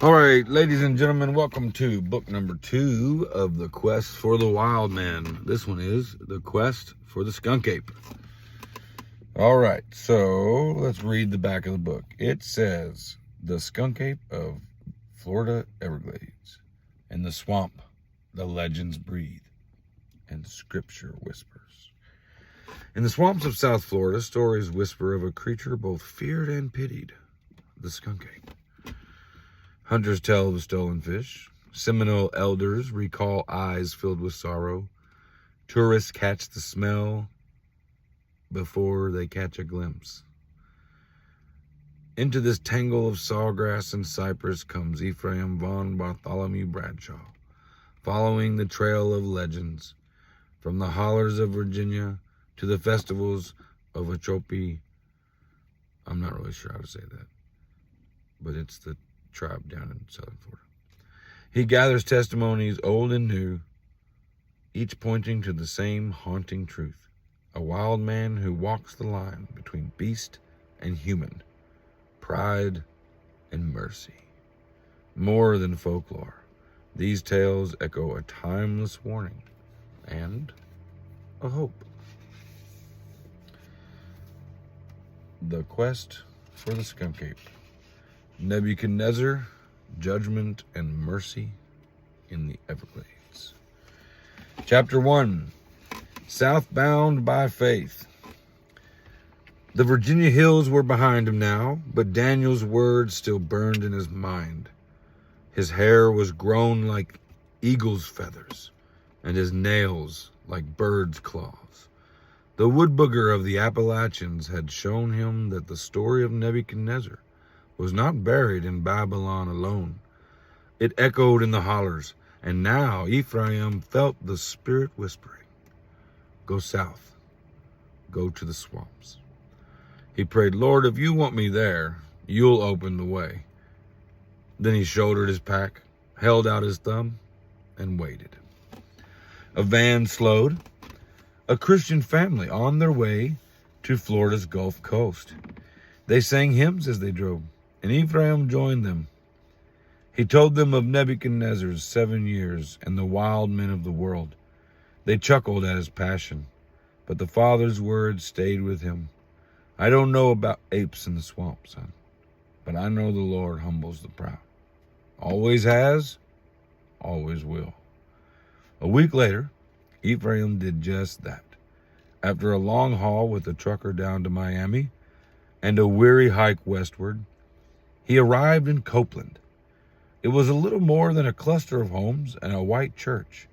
All right, ladies and gentlemen, welcome to book number 2 of The Quest for the Wild Man. This one is The Quest for the Skunk Ape. All right, so let's read the back of the book. It says, the skunk ape of Florida Everglades. In the swamp, the legends breathe, and scripture whispers. In the swamps of South Florida, stories whisper of a creature both feared and pitied, the skunk ape. Hunters tell of stolen fish. Seminole elders recall eyes filled with sorrow. Tourists catch the smell before they catch a glimpse. Into this tangle of sawgrass and cypress comes Ephraim von Bartholomew Bradshaw, following the trail of legends, from the hollers of Virginia to the festivals of Ochope. I'm not really sure how to say that, but it's the tribe down in southern Florida. He gathers testimonies old and new, each pointing to the same haunting truth: a wild man who walks the line between beast and human, pride and mercy. More than folklore, these tales echo a timeless warning and a hope. The Quest for the Skunk Ape. Nebuchadnezzar, Judgment and Mercy in the Everglades. Chapter 1, Southbound by Faith. The Virginia hills were behind him now, but Daniel's words still burned in his mind. His hair was grown like eagle's feathers, and his nails like bird's claws. The wood booger of the Appalachians had shown him that the story of Nebuchadnezzar was not buried in Babylon alone. It echoed in the hollers, and now Ephraim felt the spirit whispering, "Go south, go to the swamps." He prayed, "Lord, if you want me there, you'll open the way." Then he shouldered his pack, held out his thumb, and waited. A van slowed, a Christian family on their way to Florida's Gulf Coast. They sang hymns as they drove, and Ephraim joined them. He told them of Nebuchadnezzar's 7 years and the wild men of the world. They chuckled at his passion, but the father's words stayed with him. "I don't know about apes in the swamp, son, but I know the Lord humbles the proud. Always has, always will." A week later, Ephraim did just that. After a long haul with the trucker down to Miami and a weary hike westward, he arrived in Copeland. It was a little more than a cluster of homes and a white church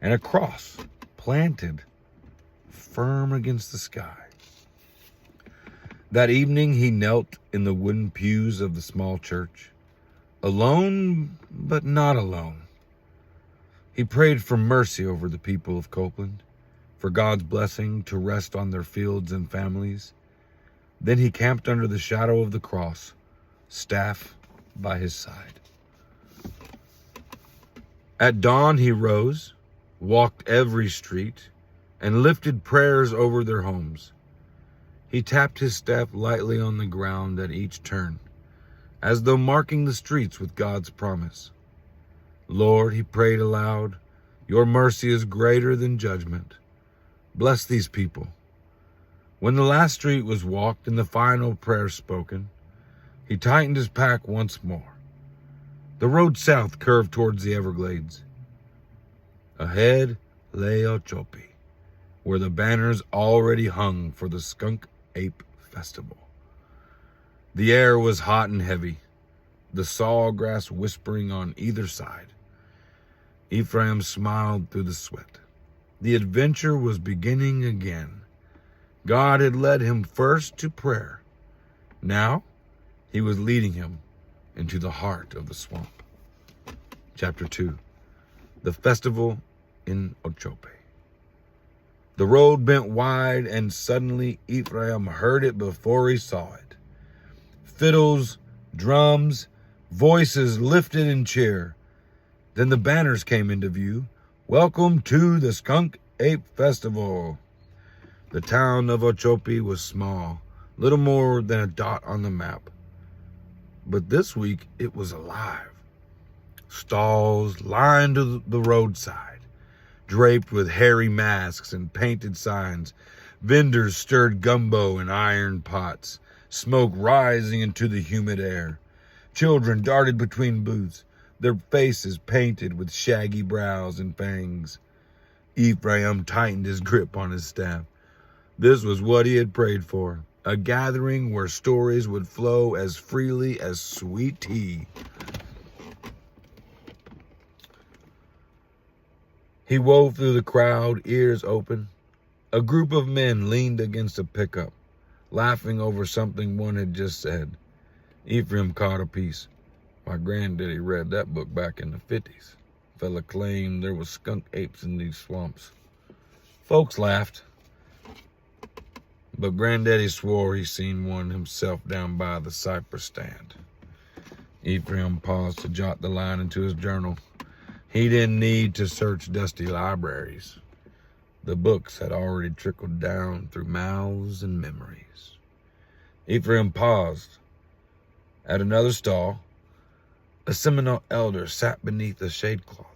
and a cross planted firm against the sky. That evening he knelt in the wooden pews of the small church, alone but not alone. He prayed for mercy over the people of Copeland, for God's blessing to rest on their fields and families. Then he camped under the shadow of the cross, staff by his side. At dawn he rose, walked every street, and lifted prayers over their homes. He tapped his staff lightly on the ground at each turn, as though marking the streets with God's promise. "Lord," he prayed aloud, "your mercy is greater than judgment. Bless these people." When the last street was walked and the final prayer spoken, he tightened his pack once more. The road south curved towards the Everglades. Ahead lay Ochope, where the banners already hung for the Skunk Ape Festival. The air was hot and heavy, the sawgrass whispering on either side. Ephraim smiled through the sweat. The adventure was beginning again. God had led him first to prayer. Now he was leading him into the heart of the swamp. Chapter 2, The Festival in Ochope. The road bent wide, and suddenly Ephraim heard it before he saw it. Fiddles, drums, voices lifted in cheer. Then the banners came into view. "Welcome to the Skunk Ape Festival." The town of Ochope was small, little more than a dot on the map. But this week it was alive. Stalls lined the roadside, draped with hairy masks and painted signs. Vendors stirred gumbo in iron pots, smoke rising into the humid air. Children darted between booths, their faces painted with shaggy brows and fangs. Ephraim tightened his grip on his staff. This was what he had prayed for, a gathering where stories would flow as freely as sweet tea. He wove through the crowd, ears open. A group of men leaned against a pickup, laughing over something one had just said. Ephraim caught a piece. My granddaddy read that book back in the 50s. Fella claimed there was skunk apes in these swamps. Folks laughed, but Granddaddy swore he seen one himself down by the cypress stand. Ephraim paused to jot the line into his journal. He didn't need to search dusty libraries. The books had already trickled down through mouths and memories. Ephraim paused. At another stall, a Seminole elder sat beneath a shadecloth,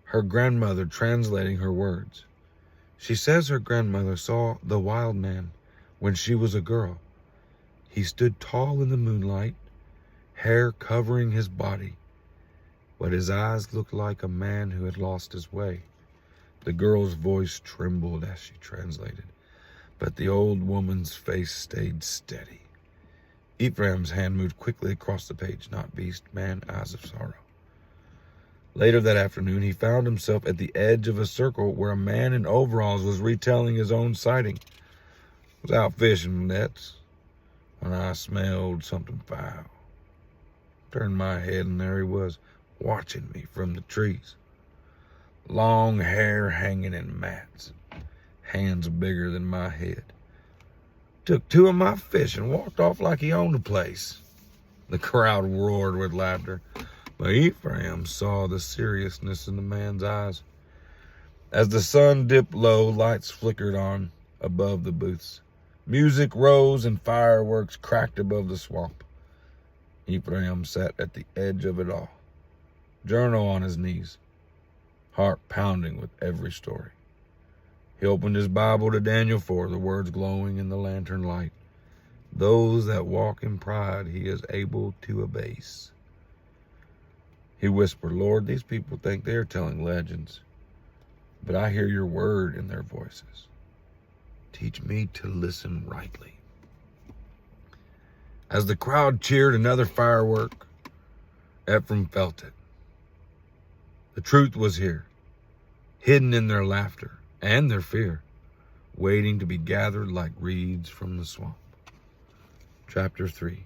her grandmother translating her words. She says her grandmother saw the wild man when she was a girl. He stood tall in the moonlight, hair covering his body, but his eyes looked like a man who had lost his way. The girl's voice trembled as she translated, but the old woman's face stayed steady. Ephraim's hand moved quickly across the page. Not beast, man, eyes of sorrow. Later that afternoon, he found himself at the edge of a circle where a man in overalls was retelling his own sighting. I was out fishing nets when I smelled something foul. Turned my head, and there he was, watching me from the trees. Long hair hanging in mats, hands bigger than my head. Took 2 of my fish and walked off like he owned the place. The crowd roared with laughter, but Ephraim saw the seriousness in the man's eyes. As the sun dipped low, lights flickered on above the booths. Music rose and fireworks cracked above the swamp. Ephraim sat at the edge of it all, journal on his knees, heart pounding with every story. He opened his Bible to Daniel 4, the words glowing in the lantern light. Those that walk in pride he is able to abase. He whispered, Lord, these people think they are telling legends, but I hear your word in their voices. Teach me to listen rightly. As the crowd cheered another firework, Ephraim felt it. The truth was here, hidden in their laughter and their fear, waiting to be gathered like reeds from the swamp. Chapter 3,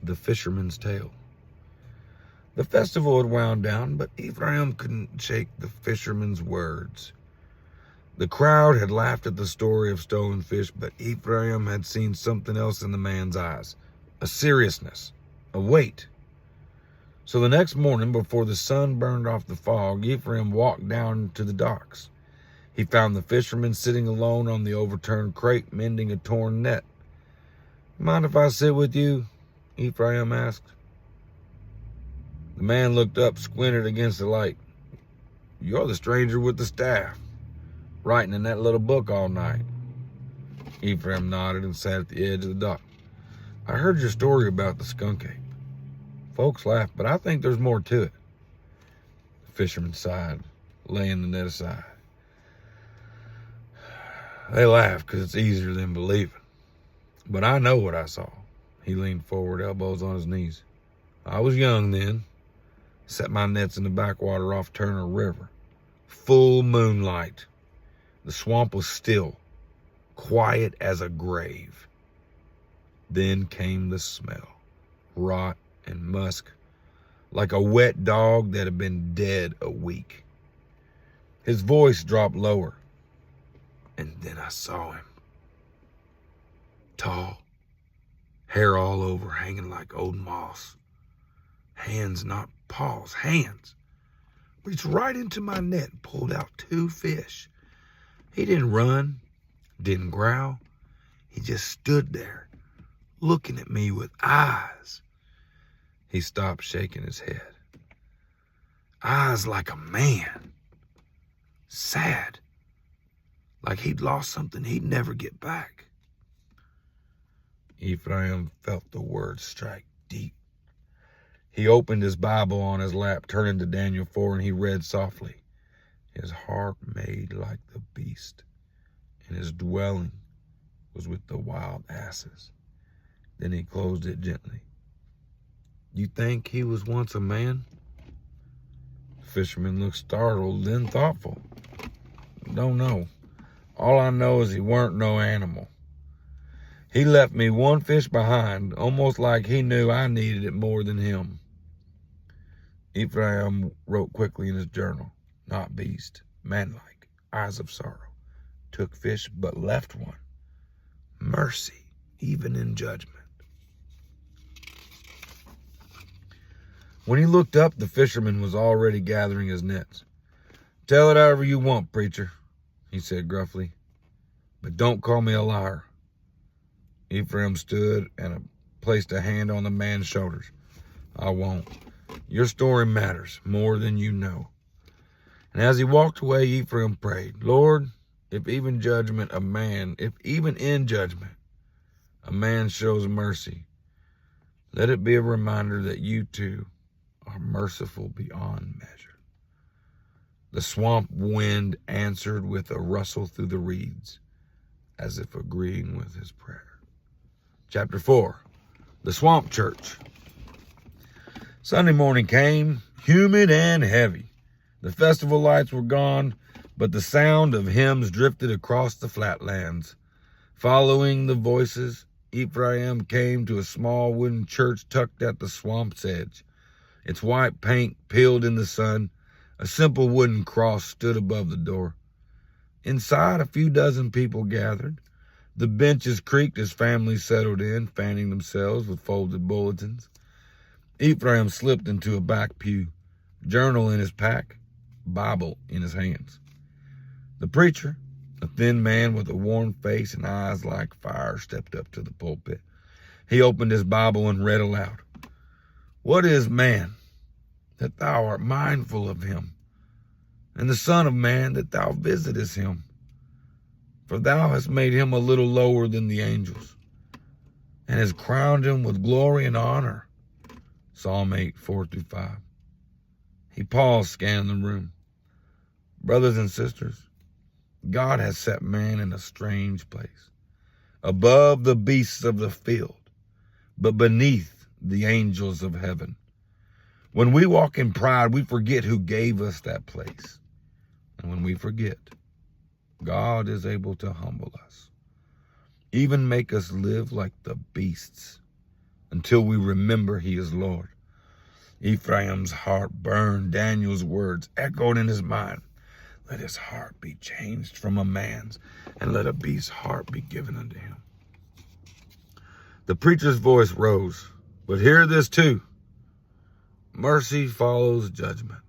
The Fisherman's Tale. The festival had wound down, but Ephraim couldn't shake the fisherman's words. The crowd had laughed at the story of stolen fish, but Ephraim had seen something else in the man's eyes, a seriousness, a weight. So the next morning, before the sun burned off the fog, Ephraim walked down to the docks. He found the fisherman sitting alone on the overturned crate, mending a torn net. Mind if I sit with you? Ephraim asked. The man looked up, squinted against the light. You're the stranger with the staff, writing in that little book all night. Ephraim nodded and sat at the edge of the dock. I heard your story about the skunk ape. Folks laughed, but I think there's more to it. The fisherman sighed, laying the net aside. They laugh because it's easier than believing. But I know what I saw. He leaned forward, elbows on his knees. I was young then. Set my nets in the backwater off Turner River. Full moonlight. The swamp was still, quiet as a grave. Then came the smell, rot and musk, like a wet dog that had been dead a week. His voice dropped lower, and then I saw him. Tall, hair all over, hanging like old moss. Hands, not paws, hands. Reached right into my net and pulled out 2 fish. He didn't run, didn't growl. He just stood there, looking at me with eyes. He stopped shaking his head. eyes like a man, sad, like he'd lost something he'd never get back. Ephraim felt the words strike deep. He opened his Bible on his lap, turning to Daniel 4, and he read softly, his heart made like the beast, and his dwelling was with the wild asses. Then he closed it gently. You think he was once a man? The fisherman looked startled, then thoughtful. Don't know. All I know is he weren't no animal. He left me one fish behind, almost like he knew I needed it more than him. Ephraim wrote quickly in his journal, not beast, manlike, eyes of sorrow, took fish but left one. Mercy, even in judgment. When he looked up, the fisherman was already gathering his nets. Tell it however you want, preacher, he said gruffly, but don't call me a liar. Ephraim stood and placed a hand on the man's shoulders. I won't. Your story matters more than you know. And as he walked away, Ephraim prayed, Lord, if even in judgment a man shows mercy, let it be a reminder that you too are merciful beyond measure. The swamp wind answered with a rustle through the reeds, as if agreeing with his prayer. Chapter 4, the Swamp Church. Sunday morning came, humid and heavy. The festival lights were gone, but the sound of hymns drifted across the flatlands. Following the voices, Ephraim came to a small wooden church tucked at the swamp's edge. Its white paint peeled in the sun. A simple wooden cross stood above the door. Inside, a few dozen people gathered. The benches creaked as families settled in, fanning themselves with folded bulletins. Ephraim slipped into a back pew, journal in his pack, Bible in his hands. The preacher, a thin man with a worn face and eyes like fire, stepped up to the pulpit. He opened his Bible and read aloud. What is man, that thou art mindful of him, and the Son of Man, that thou visitest him? For thou hast made him a little lower than the angels, and hast crowned him with glory and honor. Psalm 8, 4-5. He paused, scanned the room. Brothers and sisters, God has set man in a strange place, above the beasts of the field, but beneath the angels of heaven. When we walk in pride, we forget who gave us that place. And when we forget, God is able to humble us, even make us live like the beasts, until we remember he is Lord. Ephraim's heart burned. Daniel's words echoed in his mind. Let his heart be changed from a man's, and let a beast's heart be given unto him. The preacher's voice rose, but hear this too. Mercy follows judgment.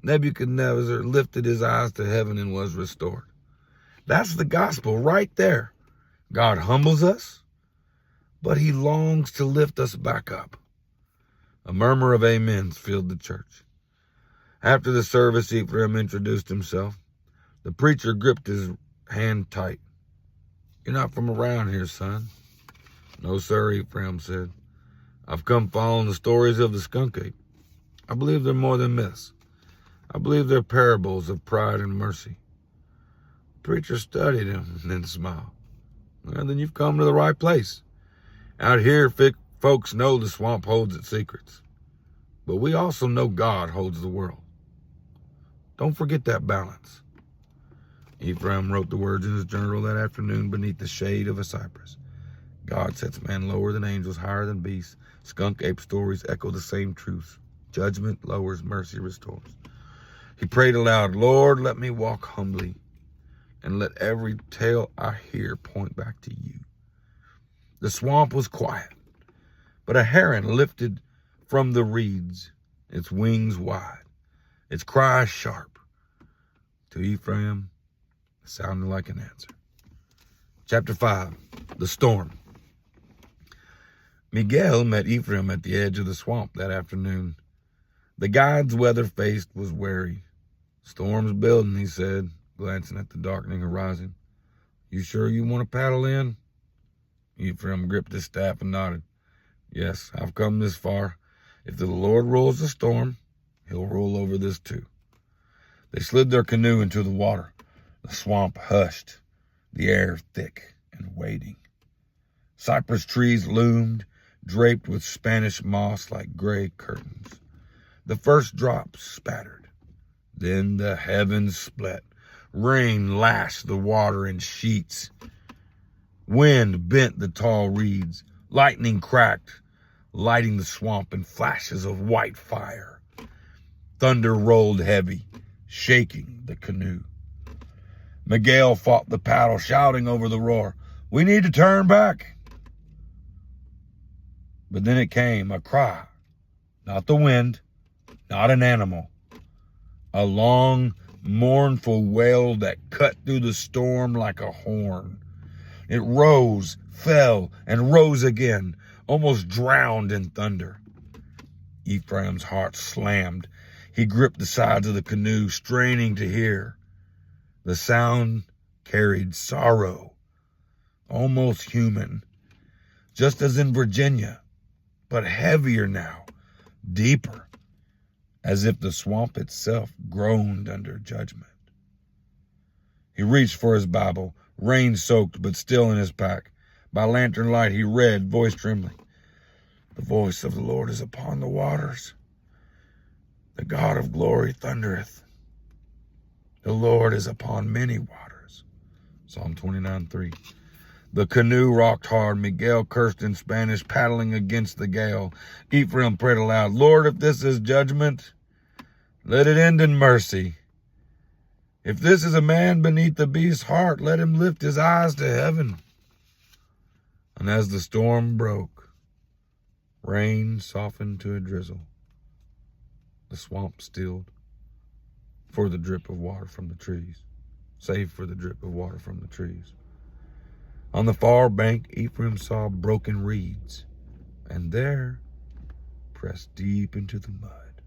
Nebuchadnezzar lifted his eyes to heaven and was restored. That's the gospel right there. God humbles us, but he longs to lift us back up. A murmur of amens filled the church. After the service, Ephraim introduced himself. The preacher gripped his hand tight. You're not from around here, son. No, sir, Ephraim said. I've come following the stories of the Skunk Ape. I believe they're more than myths. I believe they're parables of pride and mercy. The preacher studied him and then smiled. Well, then you've come to the right place. Out here, folks know the swamp holds its secrets, but we also know God holds the world. Don't forget that balance. Ephraim wrote the words in his journal that afternoon beneath the shade of a cypress. God sets man lower than angels, higher than beasts. Skunk Ape stories echo the same truths. Judgment lowers, mercy restores. He prayed aloud, Lord, let me walk humbly, and let every tale I hear point back to you. The swamp was quiet, but a heron lifted from the reeds, its wings wide, its cry sharp. To Ephraim, it sounded like an answer. Chapter 5, the storm. Miguel met Ephraim at the edge of the swamp that afternoon. The guide's weather-faced was wary. Storm's building, he said, glancing at the darkening horizon. You sure you want to paddle in? Ephraim gripped his staff and nodded. Yes, I've come this far. If the Lord rolls the storm, he'll roll over this too. They slid their canoe into the water. The swamp hushed, the air thick and waiting. Cypress trees loomed, draped with Spanish moss like gray curtains. The first drops spattered. Then the heavens split. Rain lashed the water in sheets. Wind bent the tall reeds. Lightning cracked, lighting the swamp in flashes of white fire. Thunder rolled heavy, shaking the canoe. Miguel fought the paddle, shouting over the roar, "We need to turn back." But then it came, a cry. Not the wind, not an animal. A long, mournful wail that cut through the storm like a horn. It rose, fell, and rose again, almost drowned in thunder. Ephraim's heart slammed. He gripped the sides of the canoe, straining to hear. The sound carried sorrow, almost human, just as in Virginia, but heavier now, deeper, as if the swamp itself groaned under judgment. He reached for his Bible, rain-soaked but still in his pack. By lantern light he read, voice trembling, "The voice of the Lord is upon the waters. The God of glory thundereth. The Lord is upon many waters." Psalm 29:3. The canoe rocked hard. Miguel cursed in Spanish, paddling against the gale. Ephraim prayed aloud, "Lord, if this is judgment, let it end in mercy. If this is a man beneath the beast's heart, let him lift his eyes to heaven." And as the storm broke, rain softened to a drizzle. The swamp stilled for the drip of water from the trees, save for the drip of water from the trees. On the far bank, Ephraim saw broken reeds, and there, pressed deep into the mud,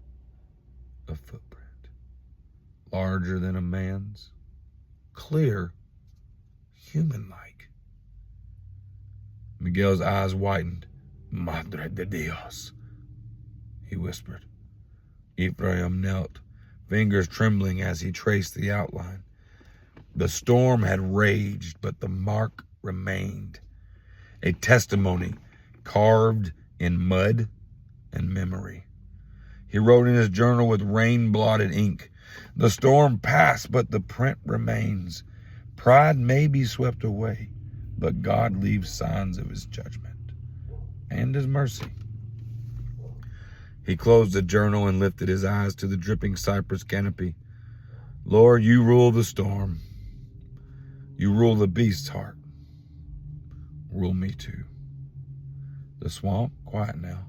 a footprint, larger than a man's, clear, human-like. Miguel's eyes whitened. "Madre de Dios," he whispered. Ephraim knelt, fingers trembling as he traced the outline. The storm had raged, but the mark remained, a testimony carved in mud and memory. He wrote in his journal with rain-blotted ink, "The storm passed, but the print remains. Pride may be swept away, but God leaves signs of his judgment and his mercy." He closed the journal and lifted his eyes to the dripping cypress canopy. "Lord, you rule the storm. You rule the beast's heart. Rule me too." The swamp, quiet now,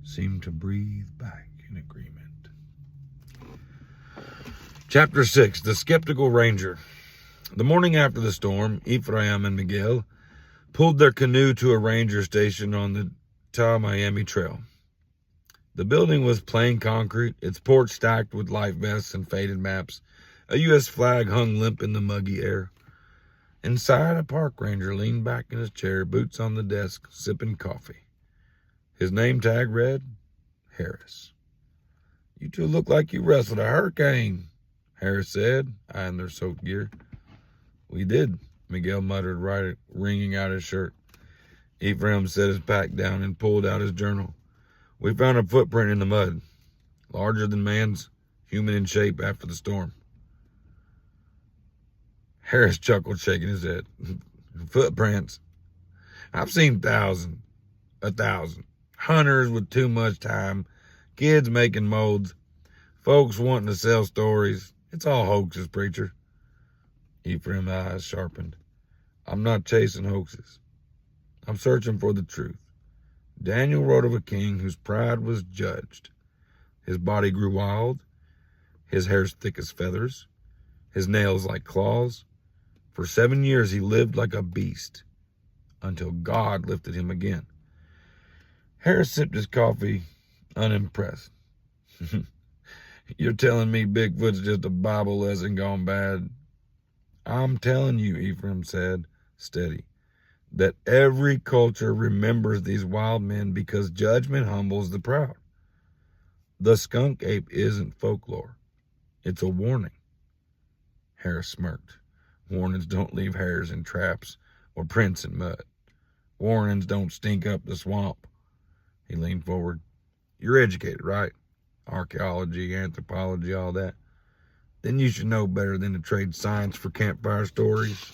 seemed to breathe back in agreement. Chapter 6, The Skeptical Ranger. The morning after the storm, Ephraim and Miguel pulled their canoe to a ranger station on the Miami Trail. The building was plain concrete, its porch stacked with life vests and faded maps. A U.S. flag hung limp in the muggy air. Inside, a park ranger leaned back in his chair, boots on the desk, sipping coffee. His name tag read, Harris. "You two look like you wrestled a hurricane," Harris said, eyeing their soaked gear. "We did," Miguel muttered, wringing out his shirt. Ephraim set his pack down and pulled out his journal. "We found a footprint in the mud, larger than man's, human in shape after the storm." Harris chuckled, shaking his head. "Footprints? I've seen thousands. 1,000. Hunters with too much time. Kids making molds. Folks wanting to sell stories. It's all hoaxes, preacher." Ephraim's eyes sharpened. "I'm not chasing hoaxes. I'm searching for the truth. Daniel wrote of a king whose pride was judged. His body grew wild, his hair's thick as feathers, his nails like claws. For 7 years he lived like a beast, until God lifted him again." Harris sipped his coffee, unimpressed. You're telling me Bigfoot's just a Bible lesson gone bad? I'm telling you, Ephraim said, steady, that every culture remembers these wild men because judgment humbles the proud. The skunk ape isn't folklore. It's a warning. Harris smirked. Warnings don't leave hairs in traps or prints in mud. Warnings don't stink up the swamp. He leaned forward. You're educated, right? Archaeology, anthropology, all that. Then you should know better than to trade science for campfire stories.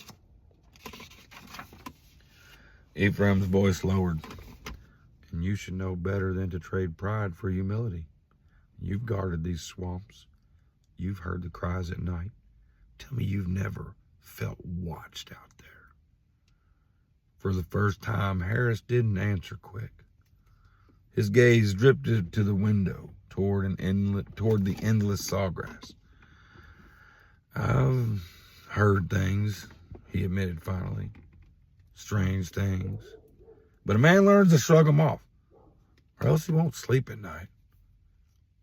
Ephraim's voice lowered. And you should know better than to trade pride for humility. You've guarded these swamps. You've heard the cries at night. Tell me you've never felt watched out there. For the first time, Harris didn't answer quick. His gaze drifted to the window toward the endless sawgrass. I've heard things, he admitted finally. Strange things. But a man learns to shrug them off, or else he won't sleep at night.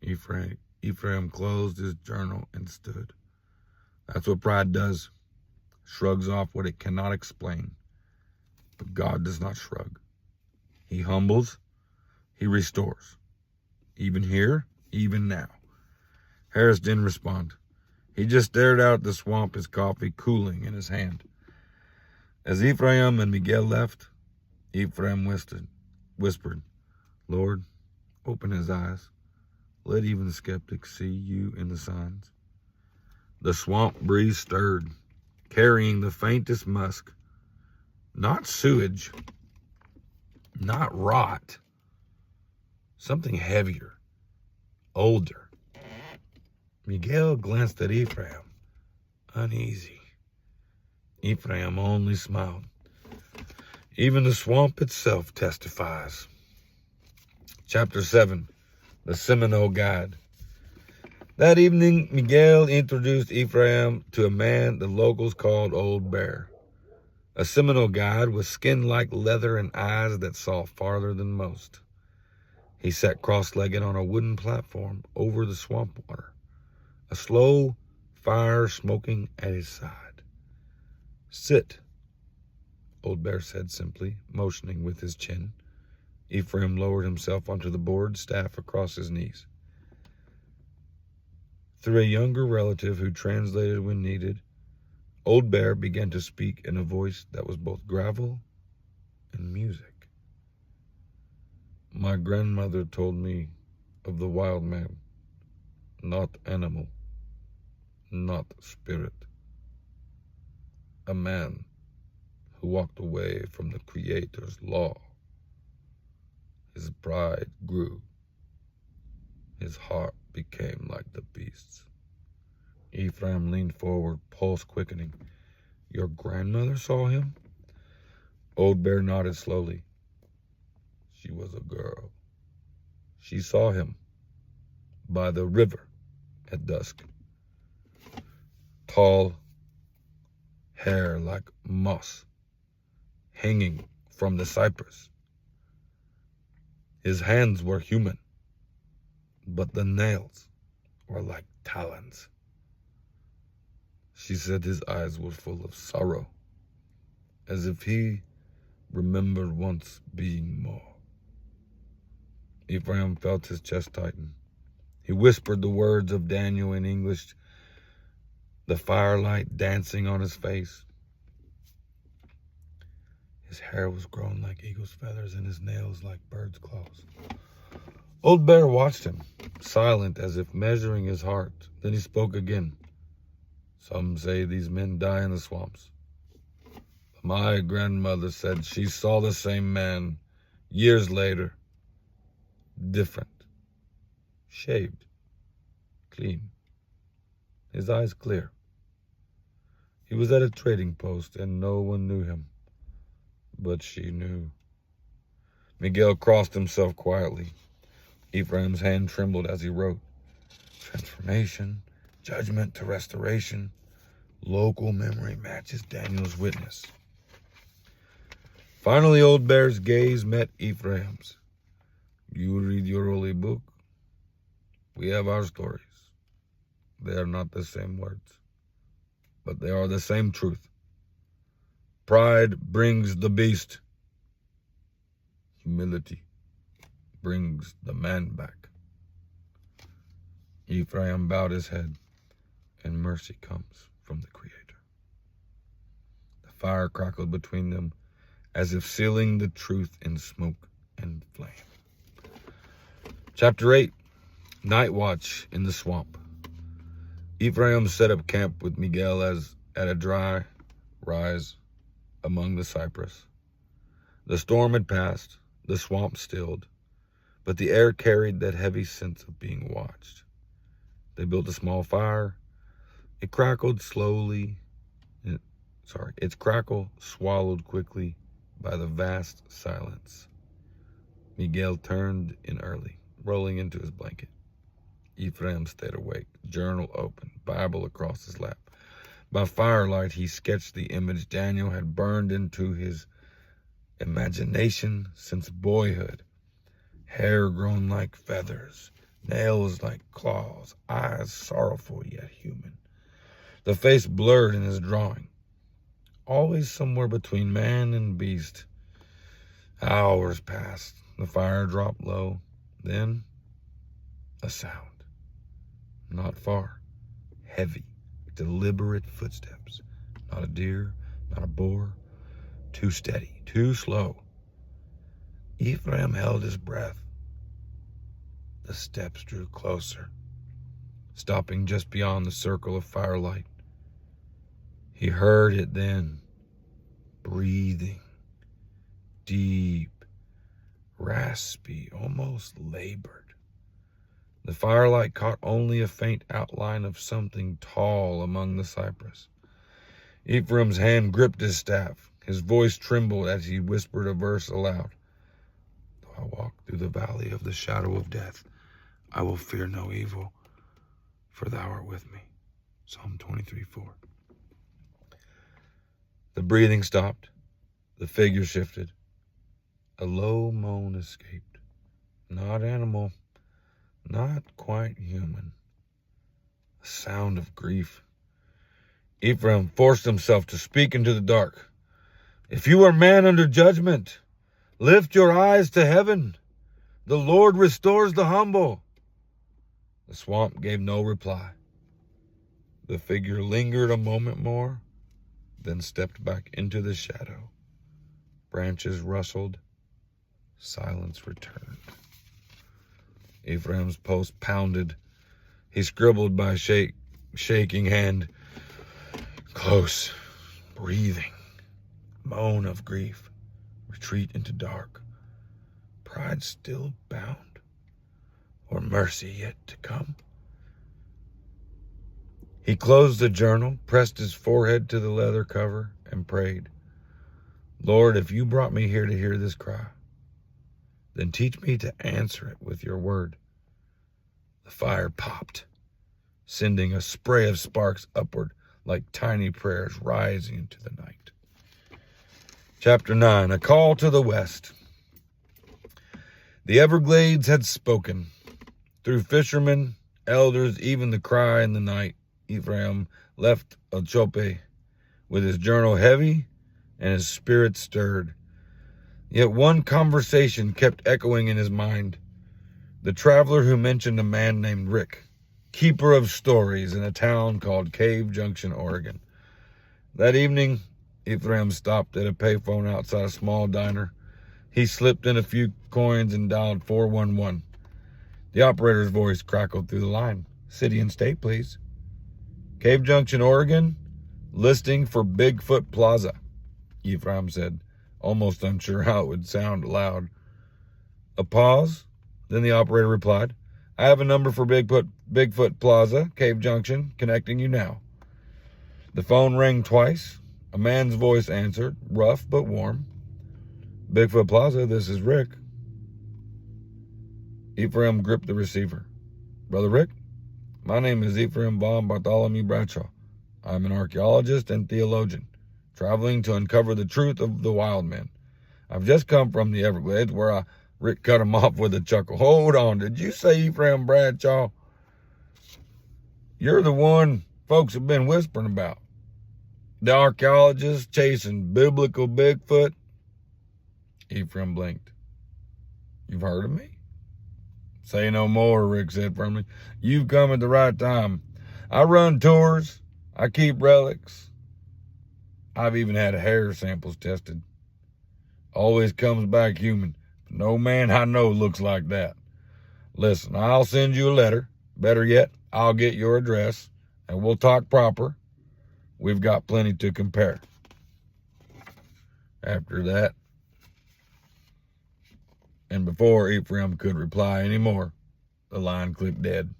Ephraim closed his journal and stood. That's what pride does. Shrugs off what it cannot explain. But God does not shrug. He humbles. He restores. Even here, even now. Harris didn't respond. He just stared out at the swamp, his coffee cooling in his hand. As Ephraim and Miguel left, Ephraim whispered, Lord, open his eyes. Let even skeptics see you in the signs. The swamp breeze stirred, carrying the faintest musk. Not sewage, not rot. Something heavier, older. Miguel glanced at Ephraim, uneasy. Ephraim only smiled. Even the swamp itself testifies. Chapter 7, The Seminole Guide. That evening, Miguel introduced Ephraim to a man the locals called Old Bear, a Seminole guide with skin like leather and eyes that saw farther than most. He sat cross-legged on a wooden platform over the swamp water, a slow fire smoking at his side. Sit, Old Bear said simply, motioning with his chin. Ephraim lowered himself onto the board, staff across his knees. Through a younger relative who translated when needed, Old Bear began to speak in a voice that was both gravel and music. My grandmother told me of the wild man, not animal, not spirit. A man who walked away from the Creator's law. His pride grew. His heart became like the beast's. Ephraim leaned forward, pulse quickening. Your grandmother saw him? Old Bear nodded slowly. She was a girl. She saw him by the river at dusk. Tall, hair like moss, hanging from the cypress. His hands were human, but the nails were like talons. She said his eyes were full of sorrow, as if he remembered once being more. Ephraim felt his chest tighten. He whispered the words of Daniel in English, the firelight dancing on his face. His hair was grown like eagle's feathers and his nails like bird's claws. Old Bear watched him, silent as if measuring his heart. Then he spoke again. Some say these men die in the swamps. My grandmother said she saw the same man years later. Different. Shaved. Clean. His eyes clear. He was at a trading post and no one knew him. But she knew. Miguel crossed himself quietly. Ephraim's hand trembled as he wrote. Transformation, judgment to restoration. Local memory matches Daniel's witness. Finally, Old Bear's gaze met Ephraim's. You read your holy book? We have our stories. They are not the same words, but they are the same truth. Pride brings the beast. Humility brings the man back. Ephraim bowed his head, and mercy comes from the Creator. The fire crackled between them, as if sealing the truth in smoke and flame. Chapter 8, Night Watch in the Swamp. Ephraim set up camp with Miguel at a dry rise among the cypress. The storm had passed, the swamp stilled, but the air carried that heavy sense of being watched. They built a small fire. It crackled slowly. Its crackle swallowed quickly by the vast silence. Miguel turned in early, rolling into his blanket. Ephraim stayed awake, journal open, Bible across his lap. By firelight, he sketched the image Daniel had burned into his imagination since boyhood. Hair grown like feathers, nails like claws, eyes sorrowful yet human. The face blurred in his drawing, always somewhere between man and beast. Hours passed. The fire dropped low. Then, a sound. Not far. Heavy, deliberate footsteps. Not a deer, not a boar. Too steady, too slow. Ephraim held his breath. The steps drew closer, stopping just beyond the circle of firelight. He heard it then, breathing, deep, raspy, almost labored. The firelight caught only a faint outline of something tall among the cypress. Ephraim's hand gripped his staff. His voice trembled as he whispered a verse aloud. Though I walk through the valley of the shadow of death, I will fear no evil, for thou art with me. Psalm 23:4. The breathing stopped. The figure shifted. A low moan escaped. Not animal, not quite human. A sound of grief. Ephraim forced himself to speak into the dark. If you are man under judgment, lift your eyes to heaven. The Lord restores the humble. The swamp gave no reply. The figure lingered a moment more, then stepped back into the shadow. Branches rustled. Silence returned. Ephraim's pulse pounded. He scribbled by shaking hand. Close, breathing, moan of grief, retreat into dark. Pride still bound, or mercy yet to come? He closed the journal, pressed his forehead to the leather cover, and prayed, Lord, if you brought me here to hear this cry, then teach me to answer it with your word. The fire popped, sending a spray of sparks upward like tiny prayers rising into the night. Chapter 9, A Call to the West. The Everglades had spoken. Through fishermen, elders, even the cry in the night, Ephraim left Ochope with his journal heavy and his spirit stirred. Yet one conversation kept echoing in his mind. The traveler who mentioned a man named Rick, keeper of stories in a town called Cave Junction, Oregon. That evening, Ephraim stopped at a payphone outside a small diner. He slipped in a few coins and dialed 411. The operator's voice crackled through the line. City and state, please. Cave Junction, Oregon, listing for Bigfoot Plaza, Ephraim said, almost unsure how it would sound aloud. A pause, then the operator replied, I have a number for Bigfoot Plaza, Cave Junction, connecting you now. The phone rang twice. A man's voice answered, rough but warm. Bigfoot Plaza, this is Rick. Ephraim gripped the receiver. Brother Rick, my name is Ephraim von Bartholomew Bradshaw. I'm an archaeologist and theologian, traveling to uncover the truth of the wild men. I've just come from the Everglades where Rick cut him off with a chuckle. Hold on, did you say Ephraim Bradshaw? You're the one folks have been whispering about. The archaeologists chasing biblical Bigfoot. Ephraim blinked. You've heard of me? Say no more, Rick said firmly. You've come at the right time. I run tours. I keep relics. I've even had hair samples tested. Always comes back human. No man I know looks like that. Listen, I'll send you a letter. Better yet, I'll get your address, and we'll talk proper. We've got plenty to compare. After that, and before Ephraim could reply anymore, the line clicked dead.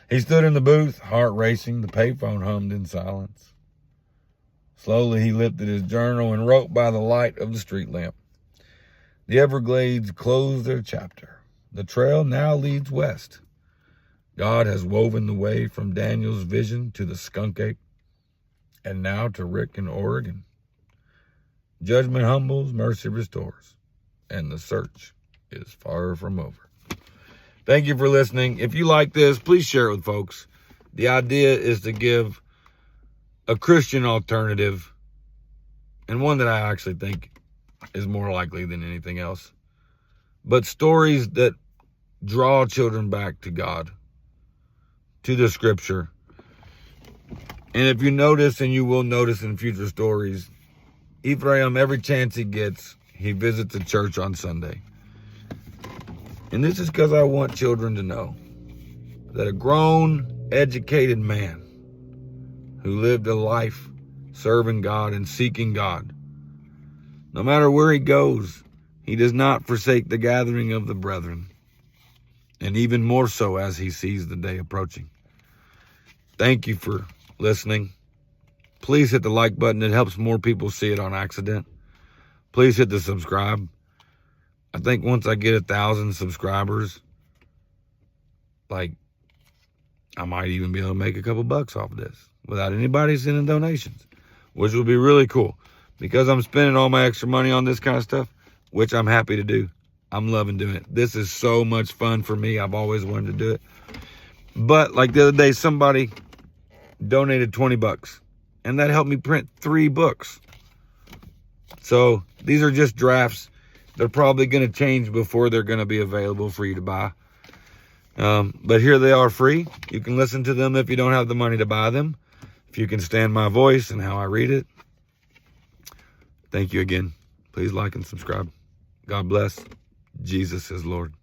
He stood in the booth, heart racing. The payphone hummed in silence. Slowly he lifted his journal and wrote by the light of the street lamp. The Everglades closed their chapter. The trail now leads west. God has woven the way from Daniel's vision to the Skunk Ape, and now to Rick in Oregon. Judgment humbles, mercy restores, and the search is far from over. Thank you for listening. If you like this, please share it with folks. The idea is to give a Christian alternative, and one that I actually think is more likely than anything else. But stories that draw children back to God, to the scripture. And if you notice, and you will notice in future stories, Ephraim, every chance he gets, he visits a church on Sunday. And this is because I want children to know that a grown, educated man who lived a life serving God and seeking God, no matter where he goes, he does not forsake the gathering of the brethren, and even more so as he sees the day approaching. Thank you for listening. Please hit the like button. It helps more people see it on accident. Please hit the subscribe. I think once I get 1,000 subscribers, I might even be able to make a couple bucks off of this without anybody sending donations, which would be really cool, because I'm spending all my extra money on this kind of stuff, which I'm happy to do. I'm loving doing it. This is so much fun for me. I've always wanted to do it. But like the other day, somebody donated $20, and that helped me print 3 books. So these are just drafts. They're probably going to change before they're going to be available for you to buy. But here they are free. You can listen to them if you don't have the money to buy them. If you can stand my voice and how I read it. Thank you again. Please like and subscribe. God bless. Jesus is Lord.